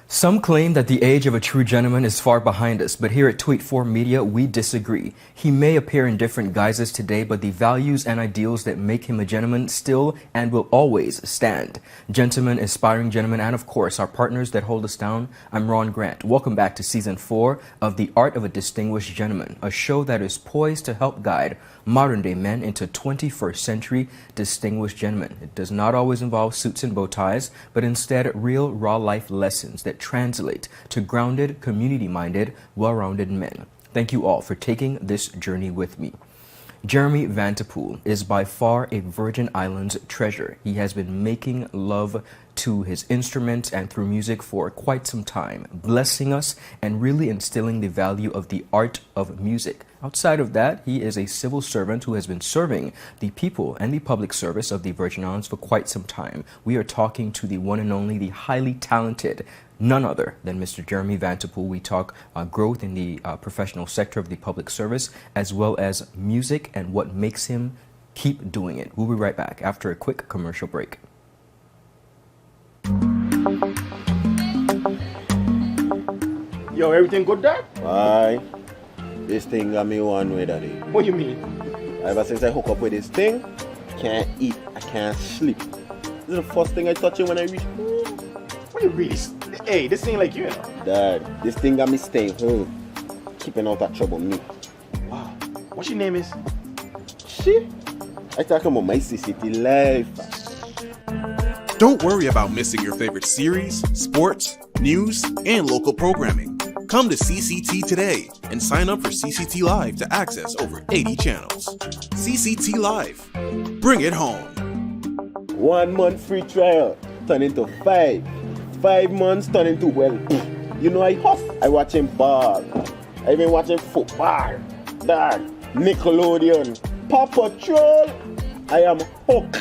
Some claim that the age of a true gentleman is far behind us, but here at Tweet4 Media, we disagree. He may appear in different guises today, but the values and ideals that make him a gentleman still and will always stand. Gentlemen, aspiring gentlemen, and of course, our partners that hold us down, I'm Ron Grant. Welcome back to Season 4 of The Art of a Distinguished Gentleman, a show that is poised to help guide modern-day men into 21st century distinguished gentlemen. It does not always involve suits and bow ties, but instead real, raw-life lessons that translate to grounded, community-minded, well-rounded men. Thank you all for taking this journey with me. Jeremy Vanterpool is by far a Virgin Islands treasure. He has been making love to his instruments and through music for quite some time, blessing us and really instilling the value of the art of music. Outside of that, he is a civil servant who has been serving the people and the public service of the Virgin Islands for quite some time. We are talking to the one and only, the highly talented, none other than Mr. Jeremy Vanterpool. We talk growth in the professional sector of the public service, as well as music and what makes him keep doing it. We'll be right back after a quick commercial break. Yo, everything good, Dad? Aye. This thing got me one way, Daddy. What do you mean? Ever since I hook up with this thing, I can't eat, I can't sleep. This is the first thing I touch it when I reach home. What do you really? Hey, this ain't like you, know? Dad, this thing got me staying home, keeping out of trouble me. Wow. What your name is? Shit. I talking about my CCT life. Don't worry about missing your favorite series, sports, news, and local programming. Come to CCT today and sign up for CCT Live to access over 80 channels. CCT Live. Bring it home. 1 month free trial turn into 5. 5 months turn into, well, you know I huff. I watching ball. I been watching football. Dad, Nickelodeon, Paw Patrol. I am hooked.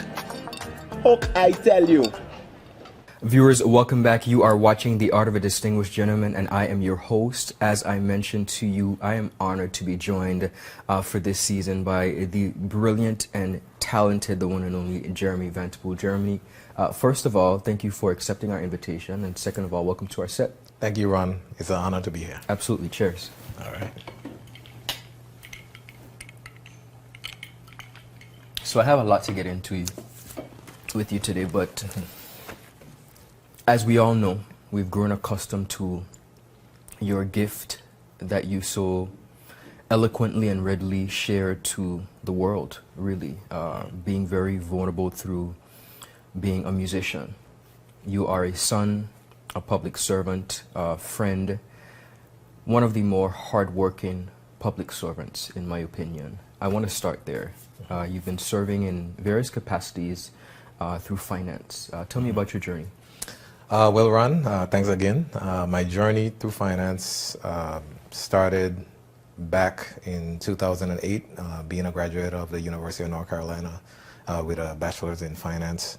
Hook, I tell you. Viewers, welcome back. You are watching The Art of a Distinguished Gentleman, and I am your host. As I mentioned to you, I am honored to be joined for this season by the brilliant and talented, the one and only Jeremy Vanterpool. Jeremy, first of all, thank you for accepting our invitation, and second of all, welcome to our set. Thank you, Ron. It's an honor to be here. Absolutely. Cheers. All right. So I have a lot to get into with you today, but as we all know, we've grown accustomed to your gift that you so eloquently and readily share to the world, really, being very vulnerable through being a musician. You are a son, a public servant, a friend, one of the more hardworking public servants, in my opinion. I want to start there. You've been serving in various capacities through finance. Tell me about your journey. Well, Ron, thanks again. My journey through finance started back in 2008, being a graduate of the University of North Carolina with a bachelor's in finance.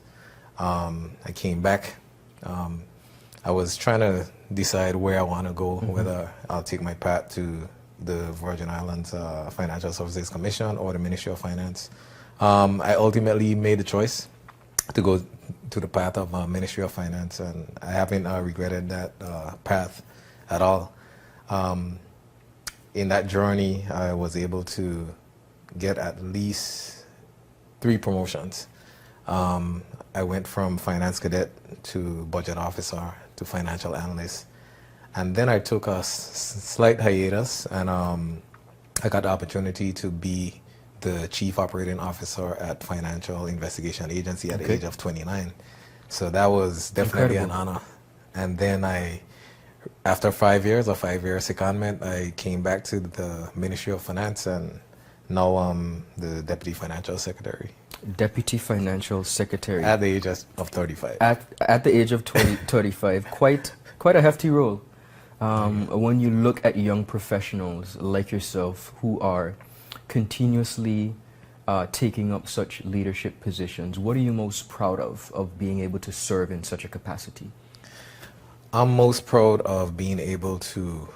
I came back. I was trying to decide where I want to go, whether I'll take my path to the Virgin Islands Financial Services Commission or the Ministry of Finance. I ultimately made the choice to go to the path of Ministry of Finance, and I haven't regretted that path at all. In that journey, I was able to get at least 3 promotions. I went from finance cadet to budget officer to financial analyst, and then I took a slight hiatus, and I got the opportunity to be the chief operating officer at Financial Investigation Agency at the age of 29. So that was definitely an honor. And then after 5 years, a 5-year secondment, I came back to the Ministry of Finance, and now I'm the Deputy Financial Secretary. Deputy Financial Secretary. At the age of 35. At the age of 35, quite a hefty role. When you look at young professionals like yourself who are continuously taking up such leadership positions, what are you most proud of being able to serve in such a capacity? I'm most proud of being able to,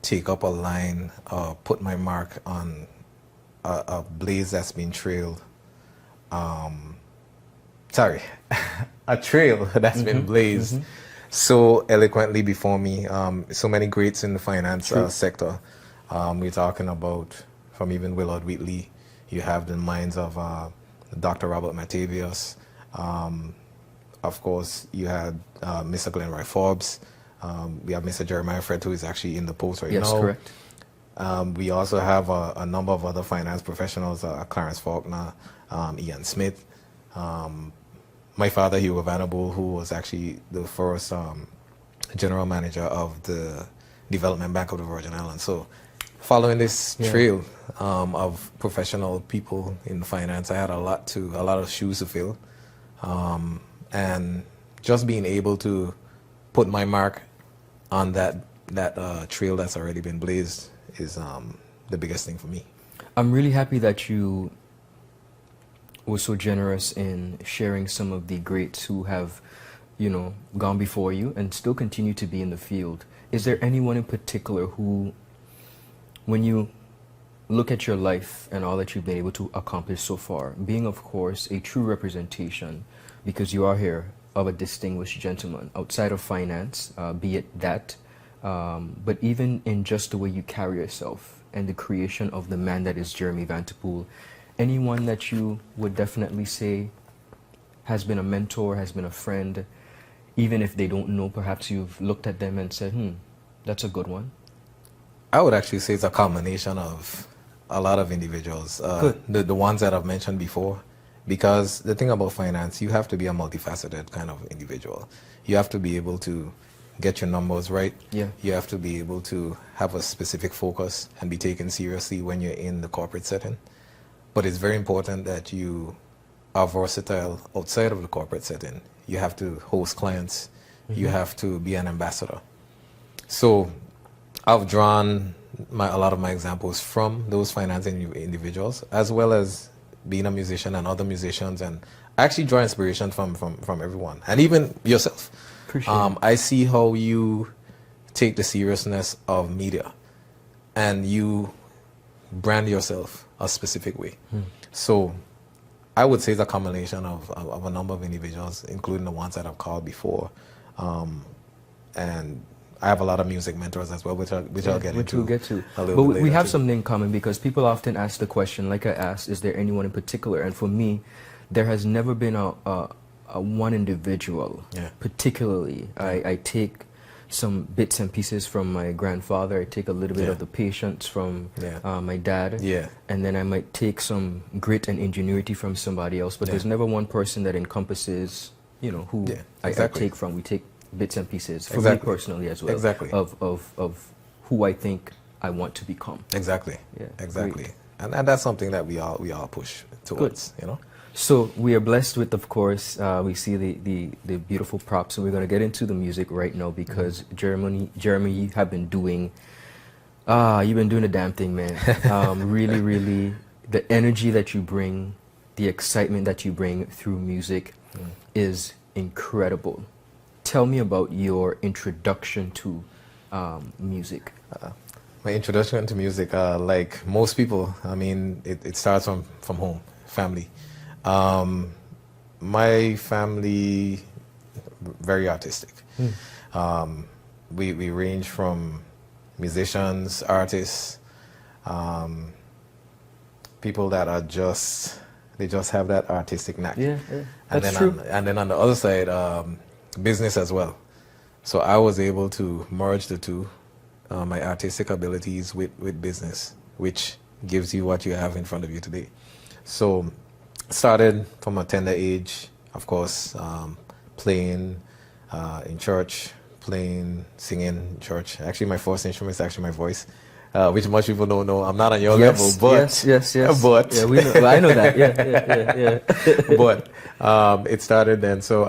take up a line, put my mark on a blaze that's been trailed. A trail that's been blazed so eloquently before me. So many greats in the finance sector. We're talking about from even Willard Wheatley. You have the minds of Dr. Robert Matavius. Of course, you had Mr. Glenroy Forbes. We have Mr. Jeremiah Fred, who is actually in the post right now. Yes, correct. We also have a number of other finance professionals, Clarence Faulkner, Ian Smith, my father, Hugo Vanterpool, who was actually the first general manager of the Development Bank of the Virgin Islands. So following this trail of professional people in finance, I had a lot of shoes to fill. And just being able to put my mark on that trail that's already been blazed is the biggest thing for me. I'm really happy that you were so generous in sharing some of the greats who have, gone before you and still continue to be in the field. Is there anyone in particular who, when you look at your life and all that you've been able to accomplish so far, being, of course, a true representation, because you are here, of a distinguished gentleman outside of finance, be it that, but even in just the way you carry yourself and the creation of the man that is Jeremy Vanterpool, anyone that you would definitely say has been a mentor, has been a friend, even if they don't know, perhaps you've looked at them and said, that's a good one? I would actually say it's a combination of a lot of individuals, the ones that I've mentioned before. Because the thing about finance, you have to be a multifaceted kind of individual. You have to be able to get your numbers right. Yeah. You have to be able to have a specific focus and be taken seriously when you're in the corporate setting. But it's very important that you are versatile outside of the corporate setting. You have to host clients. You have to be an ambassador. So I've drawn a lot of my examples from those financing individuals, as well as being a musician and other musicians, and I actually draw inspiration from everyone, and even yourself. Appreciate I see how you take the seriousness of media and you brand yourself a specific way. So I would say it's a combination of a number of individuals, including the ones that I've called before, and I have a lot of music mentors as well, which I'll get into. We'll get to. A But little bit we later have too. something in common, because people often ask the question, like I asked, is there anyone in particular? And for me, there has never been a one individual, particularly. I take some bits and pieces from my grandfather. I take a little bit of the patience from my dad. And then I might take some grit and ingenuity from somebody else. But there's never one person that encompasses, who I take from. We take bits and pieces for me personally as well. Of who I think I want to become. Exactly. Great. And that's something that we all push towards, So we are blessed with, of course, we see the beautiful props, and we're going to get into the music right now, because Jeremy, you have been doing, you've been doing a damn thing, man. Really, really, the energy that you bring, the excitement that you bring through music is incredible. Tell me about your introduction to music. My introduction to music, like most people, I mean, it starts from home, family. My family, very artistic. We range from musicians, artists, people that are they just have that artistic knack. That's true. And then on the other side, business as well. So I was able to merge the two, my artistic abilities with business, which gives you what you have in front of you today. So started from a tender age, of course, playing in church, singing in church. Actually, my first instrument is actually my voice, which most people don't know. I'm not on your level, but yes. But yeah, we know. Well, I know that. Yeah. But it started then. So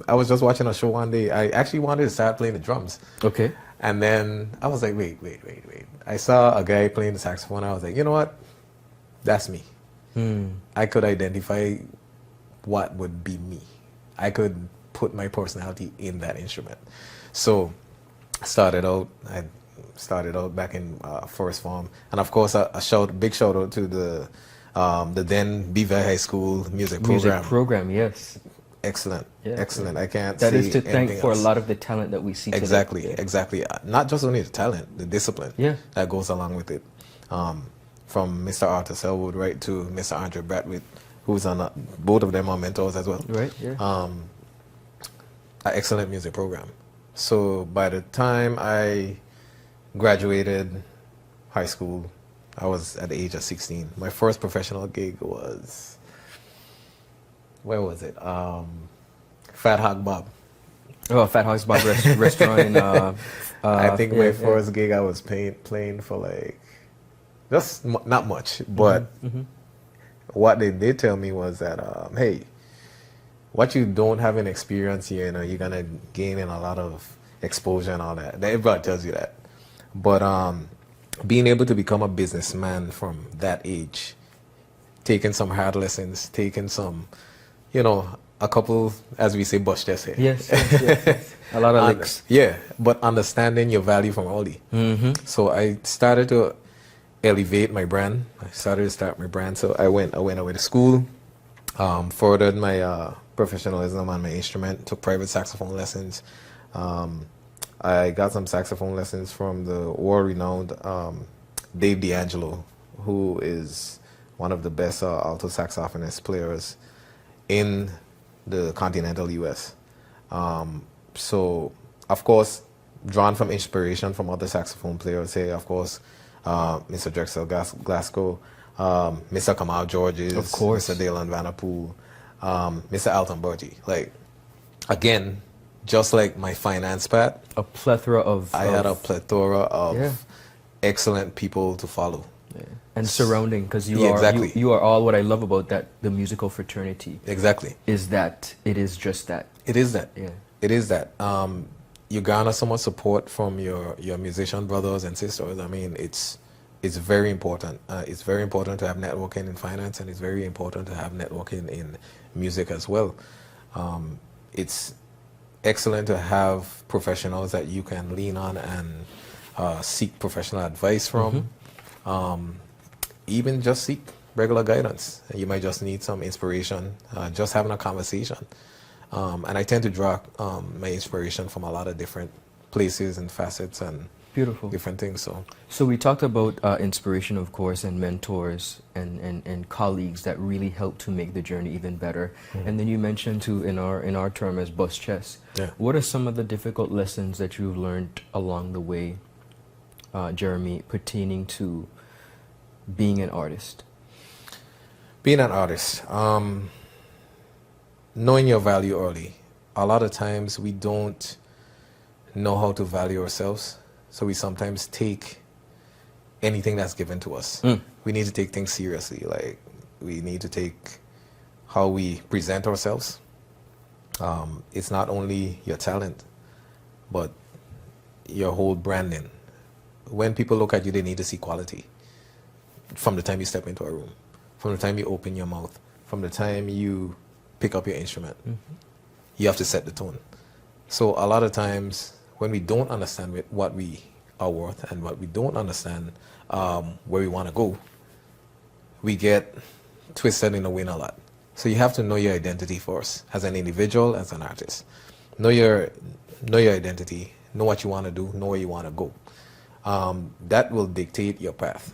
I was just watching a show one day. I actually wanted to start playing the drums. Okay. And then I was like, wait. I saw a guy playing the saxophone. I was like, you know what? That's me. I could identify what would be me. I could put my personality in that instrument. So I started out back in first form. And of course, a big shout out to the then Beaver High School music program. Music program, yes. excellent, Yeah. excellent. I can't That say is to thank anything for else. a lot of the talent that we see today. Exactly, Yeah. exactly. Not just only the talent, the discipline Yeah. that goes along with it. From Mr. Arthur Selwood right to Mr. Andrew Bradwitt, who's on both of them are mentors as well. Right. Yeah. An excellent music program. So by the time I graduated high school, I was at the age of 16. My first professional gig was, where was it? Fat Hog Bob. Oh, Fat House Bob restaurant in. I think yeah, my yeah. first gig I was playing for like, just not much, but what they did tell me was that, hey, what you don't have an experience here, you're gonna gain in a lot of exposure and all that. Everybody tells you that. But being able to become a businessman from that age, taking some hard lessons, taking some, a couple, as we say, bush tests here. Yes, yes. A lot of licks. Yeah, but understanding your value from early. So I started to elevate my brand. I started to start my brand. So I went away to school, furthered my professionalism on my instrument, took private saxophone lessons. I got some saxophone lessons from the world-renowned Dave D'Angelo, who is one of the best alto saxophonist players in the continental U.S. So, of course, drawn from inspiration from other saxophone players here, of course, Mr. Drexel Glasgow, Mr. Kamal Georges, Of course. Mr. Dalen Vanterpool, Mr. Alton Bertie. Like, again, just like my finance part, A plethora of. I had a plethora of Yeah. excellent people to follow. And surrounding, because you Yeah, are exactly. you are all. What I love about that, the musical fraternity, Exactly. is that it is just that. It is that. Yeah. It is that. You garner so much support from your musician brothers and sisters. I mean, it's very important. It's very important to have networking in finance, and it's very important to have networking in music as well. It's excellent to have professionals that you can lean on and seek professional advice from. Even just seek regular guidance. You might just need some inspiration, just having a conversation. And I tend to draw my inspiration from a lot of different places and facets and Beautiful. different things. So we talked about inspiration, of course, and mentors and colleagues that really help to make the journey even better. And then you mentioned too, in our term as bus chess. Yeah. What are some of the difficult lessons that you've learned along the way, Jeremy, pertaining to being an artist? Being an artist, knowing your value early. A lot of times we don't know how to value ourselves, so we sometimes take anything that's given to us. We need to take things seriously. Like, we need to take how we present ourselves. It's not only your talent, but your whole branding. When people look at you, they need to see quality. From the time you step into a room, from the time you open your mouth, from the time you pick up your instrument, you have to set the tone. So a lot of times when we don't understand what we are worth and what we don't understand where we want to go, we get twisted in the wind a lot. So you have to know your identity first, as an individual, as an artist. Know your identity, know what you want to do, know where you want to go. That will dictate your path.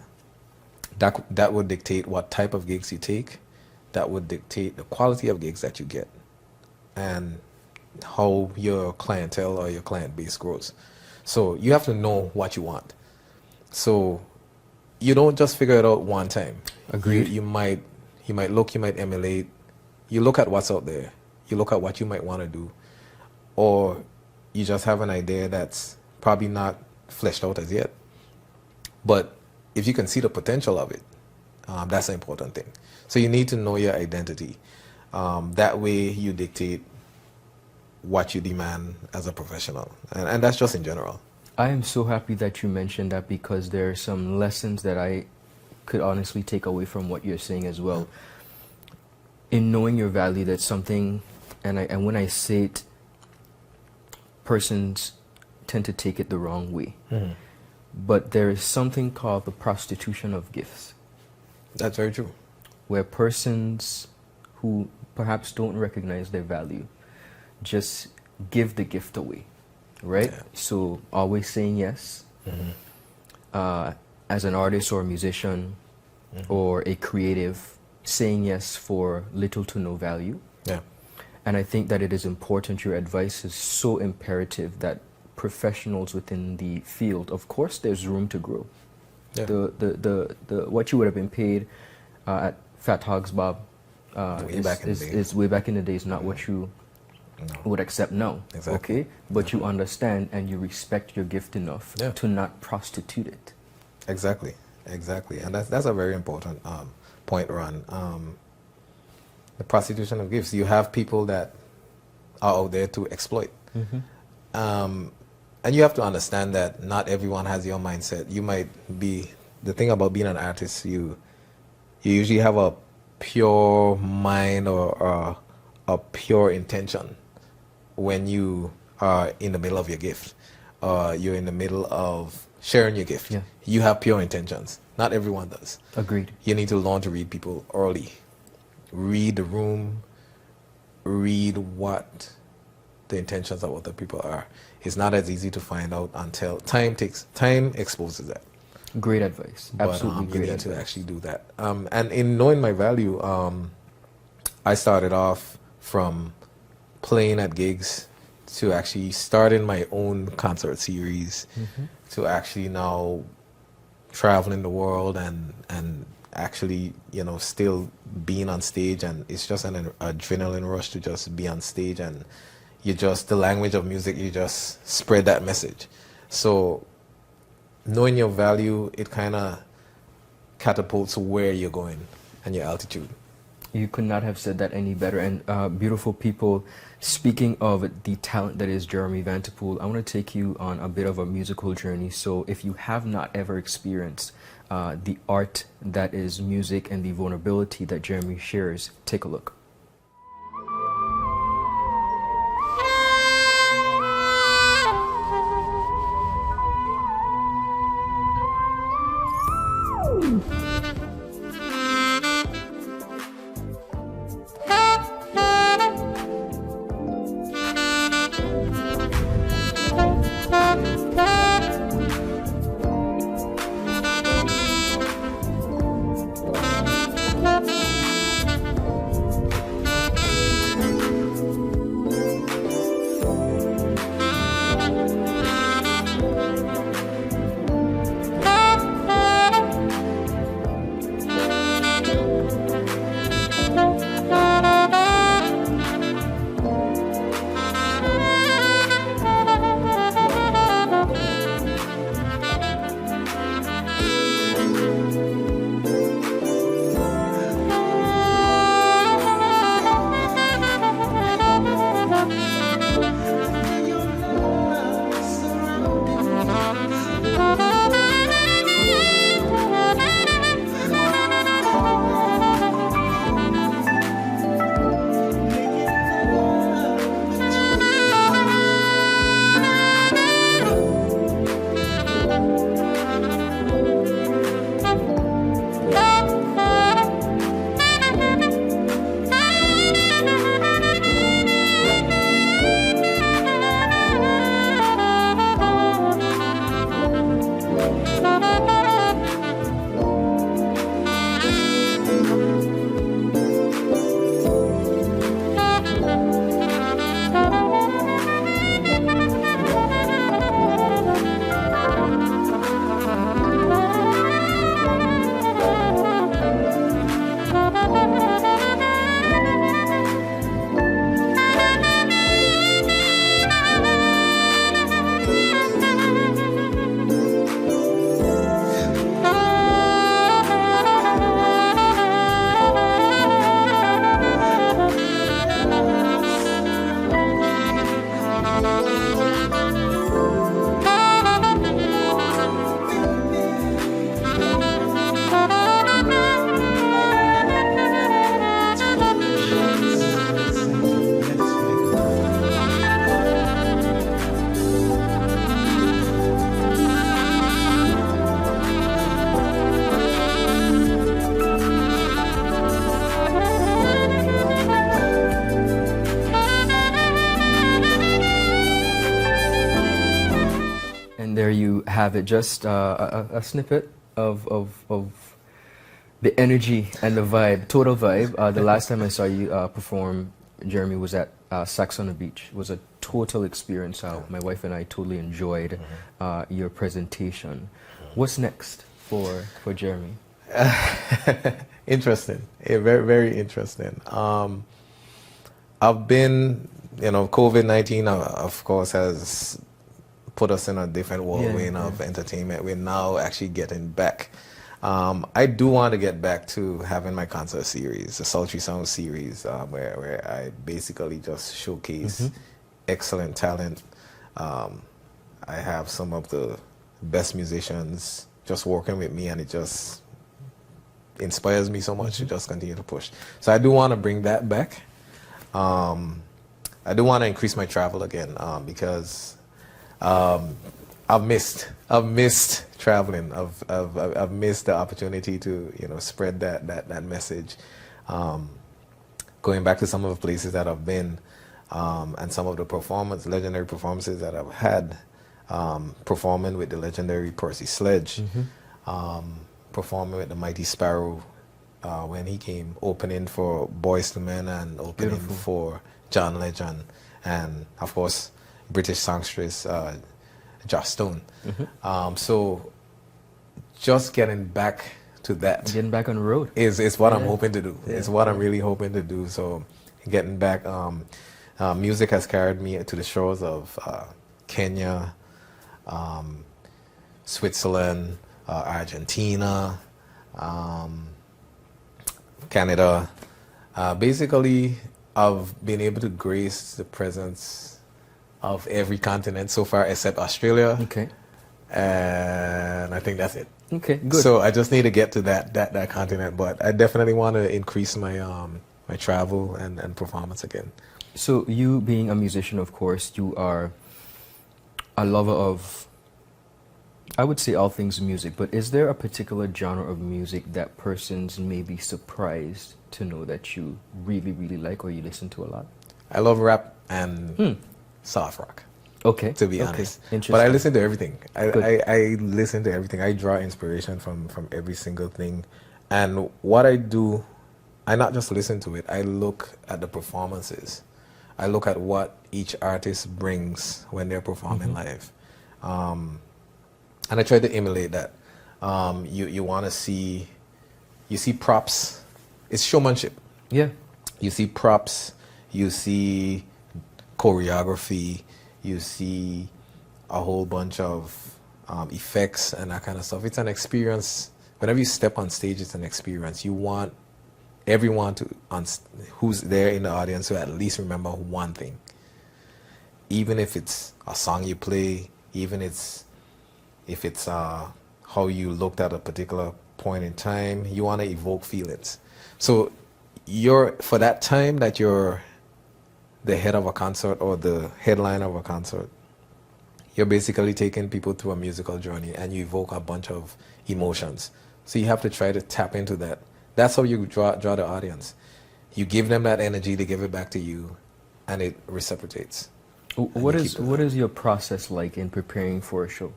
That would dictate what type of gigs you take. That would dictate the quality of gigs that you get and how your clientele or your client base grows. So you have to know what you want. So you don't just figure it out one time. Agreed. You might look, you might emulate. You look at what's out there. You look at what you might want to do. Or you just have an idea that's probably not fleshed out as yet. But if you can see the potential of it, that's the important thing. So you need to know your identity. That way you dictate what you demand as a professional. And that's just in general. I am so happy that you mentioned that, because there are some lessons that I could honestly take away from what you're saying as well. In knowing your value, that's something, and when I say it, persons tend to take it the wrong way. But there is something called the prostitution of gifts, That's very true. where persons who perhaps don't recognize their value, just give the gift away, right? Yeah. So always saying yes. As an artist or a musician or a creative, saying yes for little to no value. Yeah. And I think that it is important. Your advice is so imperative that professionals within the field, of course, there's room to grow. Yeah. The what you would have been paid at Fat Hogs Bob is way back in the days, not what you would accept now. Exactly. Okay, but you understand and you respect your gift enough to not prostitute it. Exactly, and that's a very important point, Ron. The prostitution of gifts. You have people that are out there to exploit. And you have to understand that not everyone has your mindset. You might be, the thing about being an artist, you usually have a pure mind or a pure intention when you are in the middle of your gift. You're in the middle of sharing your gift. Yeah. You have pure intentions. Not everyone does. Agreed. You need to learn to read people early. Read the room. Read what the intentions of other people are. It's not as easy to find out until time exposes that. Great advice. Absolutely But, great you need advice. to actually do that. And in knowing my value, I started off from playing at gigs to actually starting my own concert series to actually now traveling the world and actually, still being on stage. And it's just an adrenaline rush to just be on stage, and the language of music, you just spread that message. So knowing your value, it kind of catapults where you're going and your altitude. You could not have said that any better. And beautiful people, speaking of the talent that is Jeremy Vanterpool, I want to take you on a bit of a musical journey. So if you have not ever experienced the art that is music and the vulnerability that Jeremy shares, take a look. And there you have it, just a snippet of the energy and the vibe, total vibe. The last time I saw you perform, Jeremy, was at Sax on the Beach. It was a total experience. My wife and I totally enjoyed your presentation. What's next for Jeremy? Interesting. Very, very interesting. I've been, COVID-19, of course, has put us in a different whirlwind of entertainment. We're now actually getting back. I do want to get back to having my concert series, the Sultry Sound series, where I basically just showcase excellent talent. I have some of the best musicians just working with me, and it just inspires me so much to just continue to push. So I do want to bring that back. I do want to increase my travel again because I've missed traveling. I've missed the opportunity to spread that message. Going back to some of the places that I've been, and some of the legendary performances that I've had, performing with the legendary Percy Sledge, performing with the Mighty Sparrow when he came, opening for Boyz II Men and opening for John Legend, and of course British songstress Joss Stone. So just getting back to that, Getting back on the road is what I'm hoping to do. It's what I'm really hoping to do. So getting back, music has carried me to the shores of Kenya, Switzerland, Argentina, Canada. Basically, I've been able to grace the presence of every continent so far except Australia. Okay. And I think that's it. Okay, good. So I just need to get to that continent, but I definitely want to increase my my travel and performance again. So you being a musician, of course, you are a lover of, I would say, all things music, but is there a particular genre of music that persons may be surprised to know that you really, really like or you listen to a lot? I love rap and soft rock. Okay. To be honest. Interesting. But I listen to everything. Good. I listen to everything. I draw inspiration from every single thing. And what I do, I not just listen to it, I look at the performances. I look at what each artist brings when they're performing live. And I try to emulate that. You want to see, you see props. It's showmanship. Yeah. You see props, you see choreography, you see a whole bunch of effects and that kind of stuff. It's an experience. Whenever you step on stage, it's an experience. You want everyone who's there in the audience to at least remember one thing. Even if it's a song you play, even if it's how you looked at a particular point in time, you want to evoke feelings. So for that time that you're the head of a concert or the headline of a concert, you're basically taking people through a musical journey and you evoke a bunch of emotions. So you have to try to tap into that. That's how you draw the audience. You give them that energy, they give it back to you, and it reciprocates. What is your process like in preparing for a show?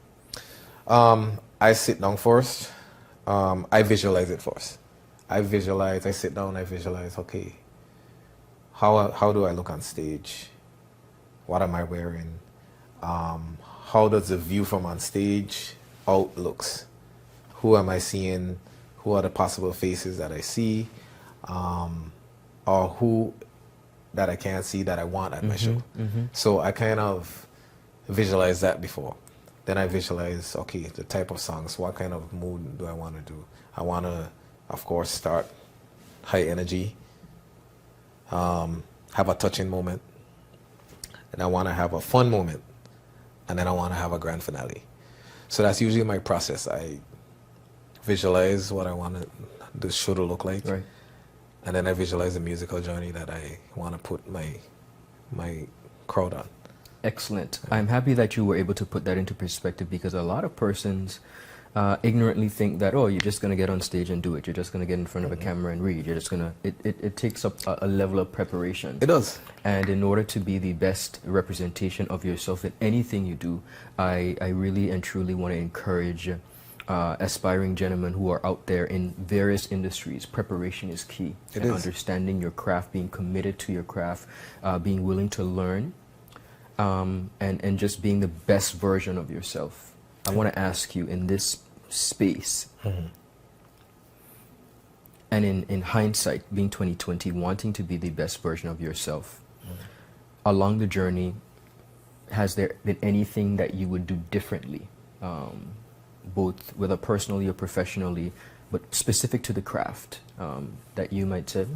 I sit down first. I visualize it first. I sit down, I visualize, okay, how do I look on stage? What am I wearing? How does the view from on stage outlooks? Who am I seeing? Who are the possible faces that I see? Or who that I can't see that I want at my show? So I kind of visualize that before. Then I visualize, okay, the type of songs, what kind of mood do I want to do? I want to, of course, start high energy, have a touching moment, and I want to have a fun moment, and then I want to have a grand finale. So that's usually my process. I visualize what I want the show to look like, right, and then I visualize the musical journey that I want to put my crowd on. Excellent. I'm happy that you were able to put that into perspective because a lot of persons ignorantly think that, oh, you're just going to get on stage and do it. You're just going to get in front of a camera and read. You're just going to, it takes up a level of preparation. It does. And in order to be the best representation of yourself in anything you do, I really and truly want to encourage aspiring gentlemen who are out there in various industries. Preparation is key. It is. Understanding your craft, being committed to your craft, being willing to learn, and just being the best version of yourself. I want to ask you, in this space, and in hindsight, being 2020, wanting to be the best version of yourself, along the journey, has there been anything that you would do differently, both whether personally or professionally, but specific to the craft, that you might say,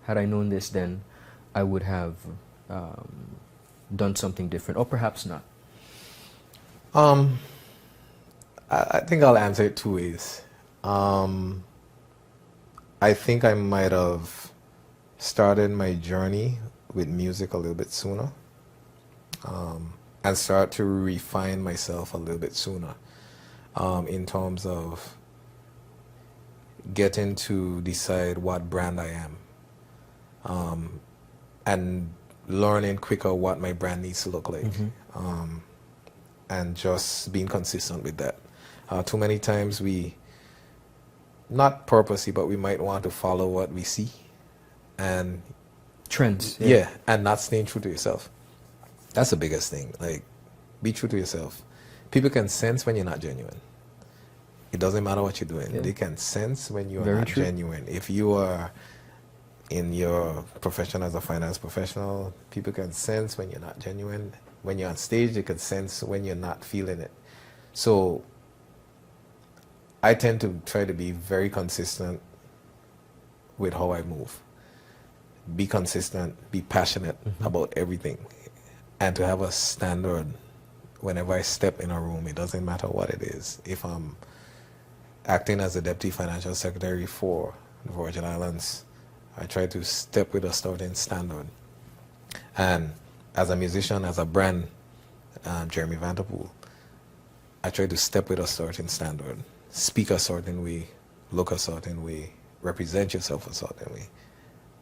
had I known this, then I would have done something different, or perhaps not? I think I'll answer it two ways. I think I might have started my journey with music a little bit sooner, and start to refine myself a little bit sooner, in terms of getting to decide what brand I am, and learning quicker what my brand needs to look like. And just being consistent with that. Too many times we, not purposely, but we might want to follow what we see, and Trends. yeah, and not staying true to yourself. That's the biggest thing. Like, be true to yourself. People can sense when you're not genuine. It doesn't matter what you're doing. Yeah. They can sense when you're Very not true. genuine. If you are in your profession as a finance professional, people can sense when you're not genuine. When you're on stage, they can sense when you're not feeling it. So I tend to try to be very consistent with how I move. Be consistent, be passionate about everything, and to have a standard whenever I step in a room. It doesn't matter what it is. If I'm acting as a deputy financial secretary for the Virgin Islands, I try to step with a certain standard. And as a musician, as a brand, Jeremy Vanterpool, I try to step with a certain standard, speak a certain way, look a certain way, represent yourself a certain way.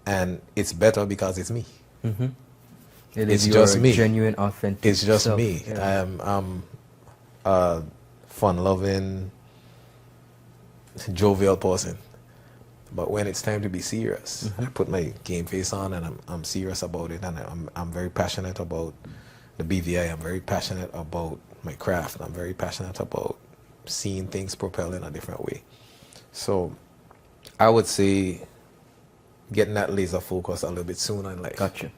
And it's better because it's me. It It's is your just me. genuine, authentic It's just self. me. Yeah. I'm a fun-loving, jovial person. But when it's time to be serious, I put my game face on and I'm serious about it. And I'm very passionate about the BVI. I'm very passionate about my craft. I'm very passionate about seeing things propel in a different way. So I would say getting that laser focus a little bit sooner in life. Gotcha.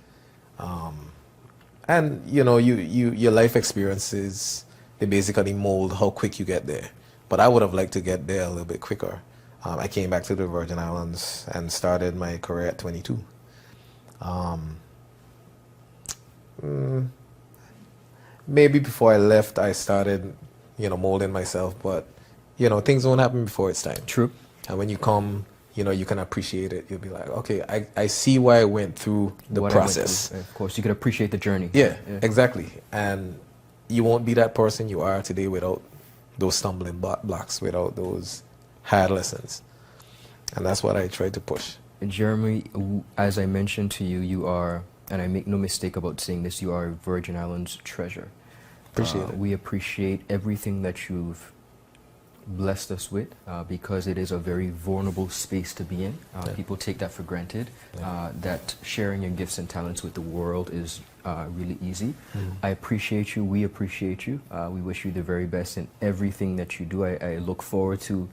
And your life experiences, they basically mold how quick you get there. But I would have liked to get there a little bit quicker. I came back to the Virgin Islands and started my career at 22. Maybe before I left, I started, molding myself. But, things won't happen before it's time. True. And when you come, you can appreciate it. You'll be like, okay, I see why I went through the What I went process. through. Of course, you can appreciate the journey. Yeah, exactly. And you won't be that person you are today without those stumbling blocks, without those hard lessons. And that's what I try to push. Jeremy, as I mentioned to you, you are, and I make no mistake about saying this, you are a Virgin Islands treasure. Appreciate it. We appreciate everything that you've blessed us with, because it is a very vulnerable space to be in. People take that for granted, that sharing your gifts and talents with the world is really easy. I appreciate you. We appreciate you. We wish you the very best in everything that you do. I look forward to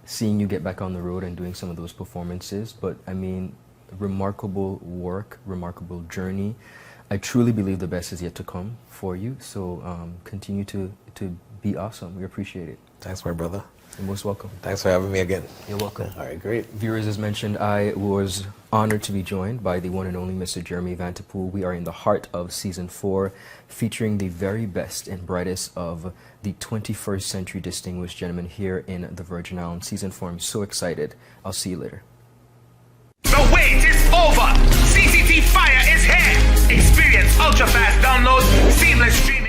seeing you get back on the road and doing some of those performances. But I mean, remarkable work, remarkable journey. I truly believe the best is yet to come for you. So continue to be awesome. We appreciate it. Thanks, my brother. You're most welcome. Thanks for having me again. You're welcome. All right, great. Viewers, as mentioned, I was honored to be joined by the one and only Mr. Jeremy Vanterpool. We are in the heart of Season 4, featuring the very best and brightest of the 21st century distinguished gentlemen here in the Virgin Islands. Season 4, I'm so excited. I'll see you later. The wait is over. CCT Fire is here. Experience ultra fast download, seamless streaming.